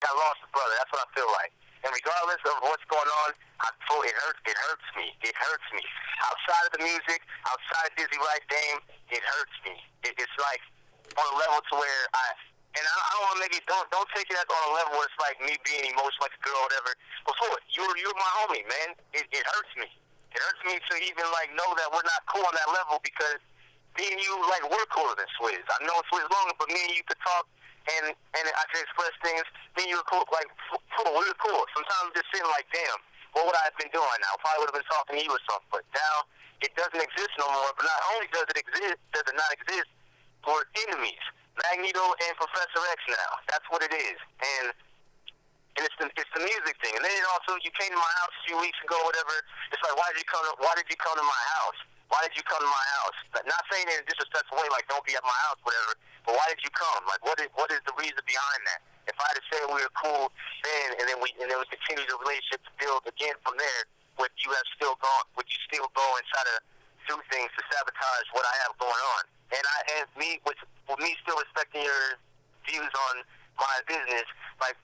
I lost a brother. That's what I feel like. And regardless of what's going on, it hurts me. It hurts me. Outside of the music, outside of Dizzy Right Dame, it hurts me. It's like on a level to where I don't want to make it, don't take it as on a level where it's like me being emotional like a girl or whatever. Before, you're my homie, man. It hurts me. It hurts me to even like know that we're not cool on that level because me and you, like, we're cooler than Swizz. I know Swizz longer, but me and you could talk and I could express things. Me and you were cool, like, cool. We were cool. Sometimes I'm just sitting like, damn, what would I have been doing now? Probably would have been talking to you or something. But now it doesn't exist no more. But not only does it not exist, we're enemies. Magneto and Professor X now. That's what it is. And it's the music thing. And then also, you came to my house a few weeks ago, whatever. It's like, why did you come to my house? Why did you come to my house? Not saying it in a disrespectful way, like, don't be at my house, whatever, but why did you come? Like, what is the reason behind that? If I had to say we were cool then, and then we continue the relationship to build again from there, would you still go and try to do things to sabotage what I have going on? And with me still respecting your views on my business, like,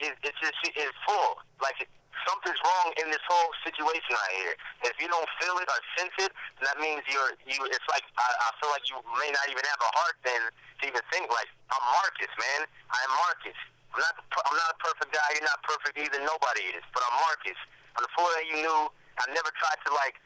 it's full. Like, something's wrong in this whole situation right here. If you don't feel it or sense it, then that means it's like, I feel like you may not even have a heart then to even think, like, I'm Marcus, man. I'm Marcus. I'm not a perfect guy. You're not perfect either. Nobody is. But I'm Marcus. On the floor that you knew, I never tried to, like,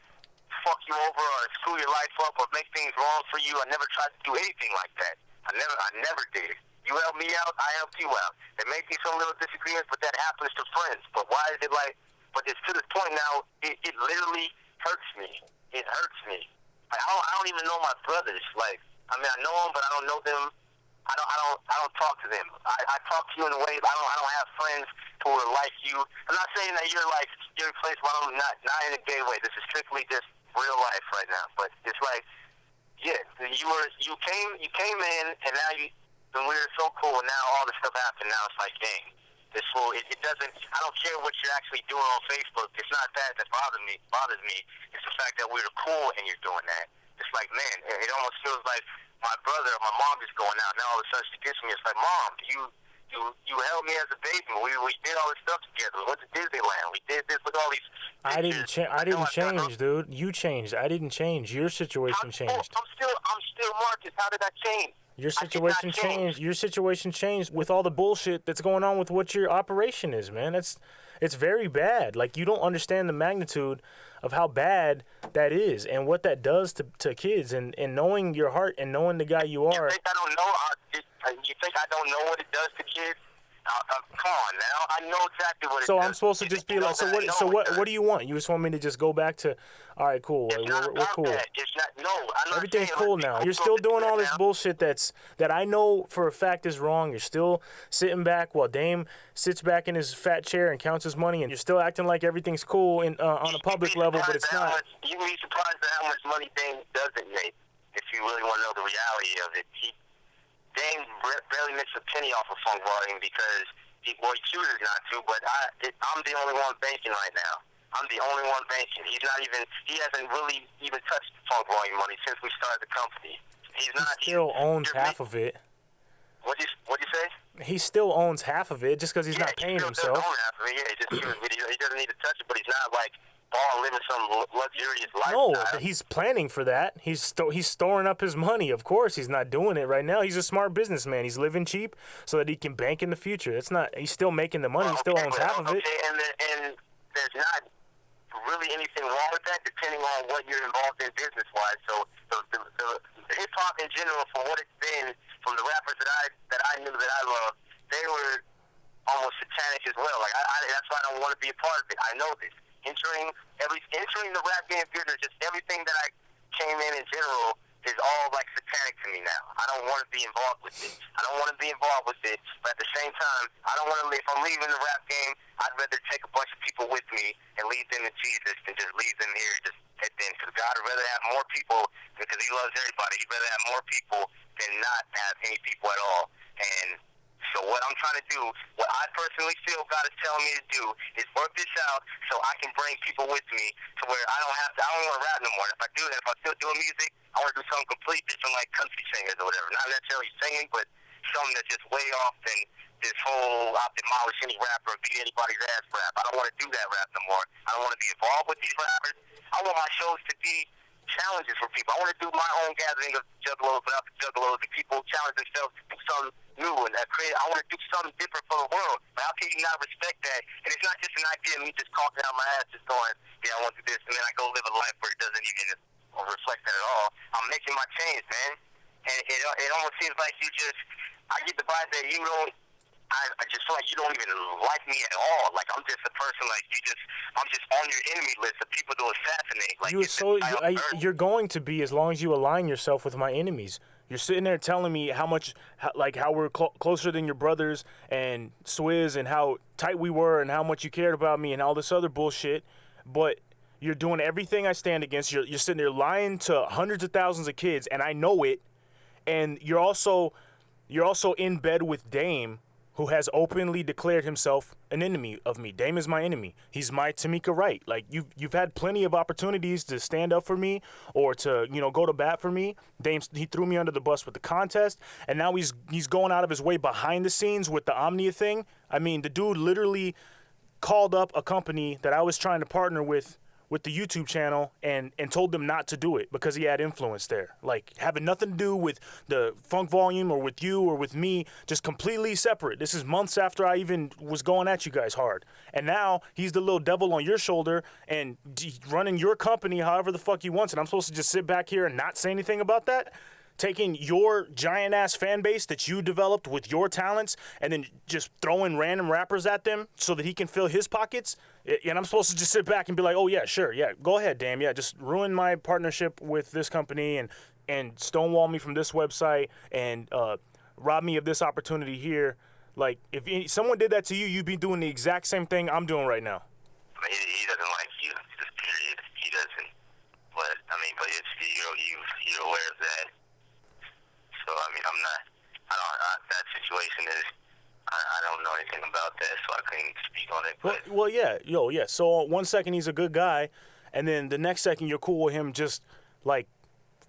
fuck you over or screw your life up or make things wrong for you. I never tried to do anything like that. I never did. You helped me out, I helped you out. There may be some little disagreements, but that happens to friends. But why is it like, but it's to this point now, it literally hurts me. It hurts me. Like, I don't even know my brothers. Like, I mean, I know them, but I don't know them. I don't talk to them. I talk to you in a way, but I don't have friends who are like you. I'm not saying that you're replaceable. I'm not in a gay way. This is strictly just real life right now. But it's like, yeah, you came in, and now when we were so cool, and now all this stuff happened. Now it's like, dang, this fool. It doesn't. I don't care what you're actually doing on Facebook. It's not that bothers me. It's the fact that we were cool and you're doing that. It's like, man, it almost feels like my brother or my mom is going out. Now all of a sudden she gets me. It's like, Mom, you held me as a baby. We did all this stuff together. We went to Disneyland. We did this with all these pictures. I didn't change, dude. You changed. I didn't change. Your situation changed. I'm still Marcus. How did I change? Your situation changed. Your situation changed with all the bullshit that's going on with what your operation is, man. It's very bad. Like, you don't understand the magnitude of how bad that is and what that does to kids. And knowing your heart and knowing the guy you are. You think I don't know? You think I don't know what it does to kids? Come on now. I know exactly what it does. So I'm supposed to just be like, what do you want? You just want me to just go back to, all right, cool. It's not we're cool. that. It's not, no, I'm not Everything's cool now. You're still doing all this bullshit that I know for a fact is wrong. You're still sitting back while Dame sits back in his fat chair and counts his money, and you're still acting like everything's cool on a public level, but it's not. You'd be surprised at how much money Dame doesn't make if you really want to know the reality of it. Dame barely makes a penny off of Funk Volume because he chooses not to, but I'm the only one banking right now. I'm the only one banking. He hasn't really even touched Funk Volume money since we started the company. He still owns half of it. What'd you say? He still owns half of it just because he's not paying himself. He still own half of it, yeah. He doesn't need to touch it, but he's not like living some luxurious lifestyle. No, but he's planning for that. He's storing up his money. Of course, he's not doing it right now. He's a smart businessman. He's living cheap so that he can bank in the future. He's still making the money. He still owns half of it. And there's not really anything wrong with that, depending on what you're involved in business-wise. So the hip-hop in general, for what it's been, from the rappers that I knew that I loved, they were almost satanic as well. Like that's why I don't want to be a part of it. I know this. Entering the rap game theater, just everything that I came in general is all like satanic to me now. I don't want to be involved with it. But at the same time, I don't want to leave. If I'm leaving the rap game, I'd rather take a bunch of people with me and leave them to Jesus than just leave them here just at then. Because God would rather have more people, because He loves everybody. He'd rather have more people than not have any people at all. And so what I'm trying to do, what I personally feel God is telling me to do, is work this out so I can bring people with me to where I don't want to rap no more. If I'm still doing music, I want to do something completely different, like country singers or whatever. Not necessarily singing, but something that's just way off than this whole I'll demolish any rapper or beat anybody's ass rap. I don't want to do that rap no more. I don't want to be involved with these rappers. I want my shows to be challenges for people. I want to do my own gathering of juggalos without the juggalos, and people challenge themselves to do something new and create. I want to do something different for the world. But how can you not respect that? And it's not just an idea of me just talking out my ass, just going, yeah, I want to do this, and then I go live a life where it doesn't even reflect that at all. I'm making my change, man. And it almost seems like you just, I get the vibe that you don't, I just feel like you don't even like me at all. Like, I'm just a person, like, I'm just on your enemy list of people to assassinate. Like, you're going to be as long as you align yourself with my enemies. You're sitting there telling me how we're closer than your brothers and SwizZz and how tight we were and how much you cared about me and all this other bullshit, but you're doing everything I stand against. You're sitting there lying to hundreds of thousands of kids, and I know it. And you're also in bed with Dame, who has openly declared himself an enemy of me. Dame is my enemy. He's my Tamika Wright. Like, you've had plenty of opportunities to stand up for me or to, go to bat for me. Dame, he threw me under the bus with the contest, and now he's going out of his way behind the scenes with the Omnia thing. I mean, the dude literally called up a company that I was trying to partner with the YouTube channel and told them not to do it because he had influence there. Like, having nothing to do with the Funk Volume or with you or with me, just completely separate. This is months after I even was going at you guys hard. And now he's the little devil on your shoulder and running your company however the fuck he wants. And I'm supposed to just sit back here and not say anything about that? Taking your giant-ass fan base that you developed with your talents and then just throwing random rappers at them so that he can fill his pockets? And I'm supposed to just sit back and be like, oh, yeah, sure, yeah, go ahead, damn, yeah, just ruin my partnership with this company and stonewall me from this website and rob me of this opportunity here. Like, if someone did that to you, you'd be doing the exact same thing I'm doing right now. He doesn't like you, just period. He doesn't. But it's, you're aware of that. So, that situation is, I don't know anything about that, so I couldn't speak on it. But. Yeah. So, 1 second he's a good guy, and then the next second you're cool with him just, like,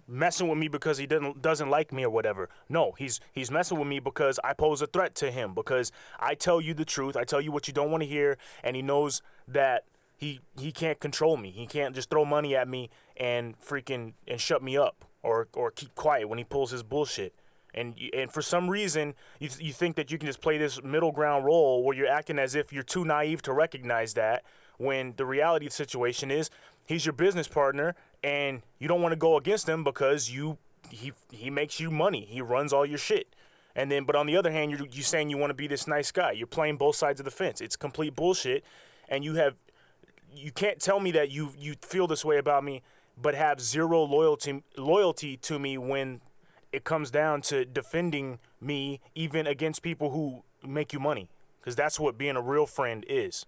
messing with me because he doesn't like me or whatever. No, he's messing with me because I pose a threat to him, because I tell you the truth, I tell you what you don't want to hear, and he knows that he can't control me. He can't just throw money at me and shut me up. Or keep quiet when he pulls his bullshit. And for some reason, you think that you can just play this middle ground role where you're acting as if you're too naive to recognize that, when the reality of the situation is he's your business partner and you don't want to go against him because he makes you money. He runs all your shit. But on the other hand, you're saying you want to be this nice guy. You're playing both sides of the fence. It's complete bullshit. And you can't tell me that you feel this way about me but have zero loyalty to me when it comes down to defending me even against people who make you money. Because that's what being a real friend is.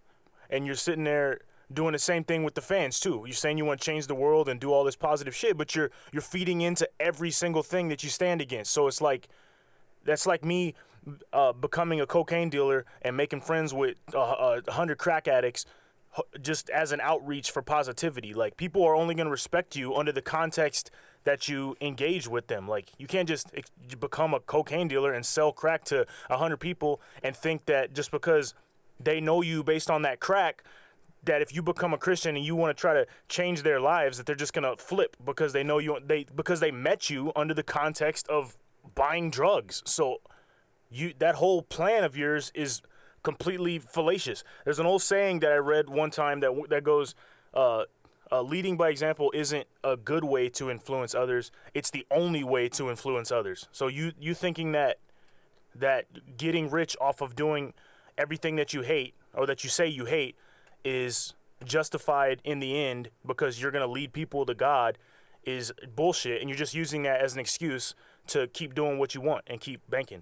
And you're sitting there doing the same thing with the fans too. You're saying you want to change the world and do all this positive shit, but you're feeding into every single thing that you stand against. So it's like, that's like me becoming a cocaine dealer and making friends with 100 crack addicts just as an outreach for positivity. Like, people are only going to respect you under the context that you engage with them. Like, you can't just become a cocaine dealer and sell crack to 100 people and think that just because they know you based on that crack, that if you become a Christian and you want to try to change their lives, that they're just going to flip because they know you, because they met you under the context of buying drugs. So that whole plan of yours is completely fallacious. There's an old saying that I read one time that goes, leading by example isn't a good way to influence others. It's the only way to influence others. So you thinking that getting rich off of doing everything that you hate or that you say you hate is justified in the end because you're going to lead people to God is bullshit, and you're just using that as an excuse to keep doing what you want and keep banking.